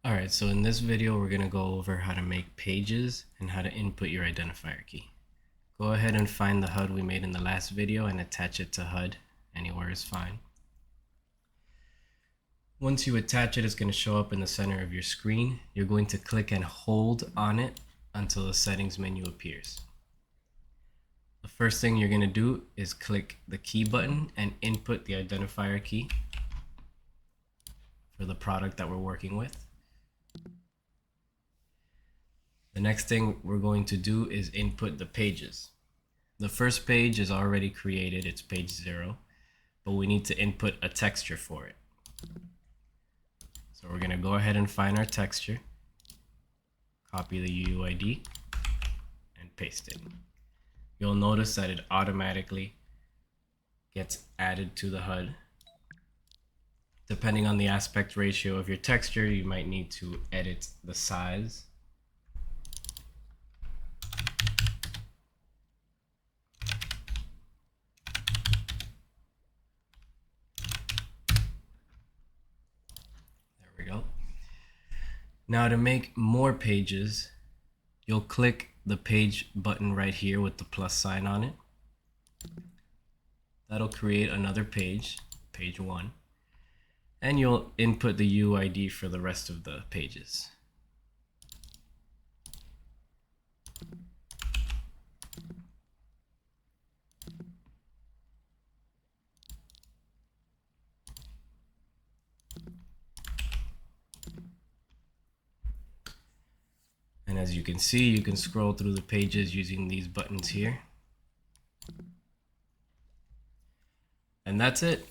Alright, so in this video we're going to go over how to make pages and how to input your identifier key. Go ahead and find the HUD we made in the last video and attach it to HUD. Anywhere is fine. Once you attach it, it's going to show up in the center of your screen. You're going to click and hold on it until the settings menu appears. The first thing you're going to do is click the key button and input the identifier key for the product that we're working with. The next thing we're going to do is input the pages. The first page is already created, it's page 0, but we need to input a texture for it. So we're going to go ahead and find our texture, copy the UUID, and paste it. You'll notice that it automatically gets added to the HUD. Depending on the aspect ratio of your texture, you might need to edit the size. There we go. Now to make more pages, you'll click the page button right here with the plus sign on it. That'll create another page, page 1, and you'll input the UUID for the rest of the pages. And as you can see, you can scroll through the pages using these buttons here. And that's it.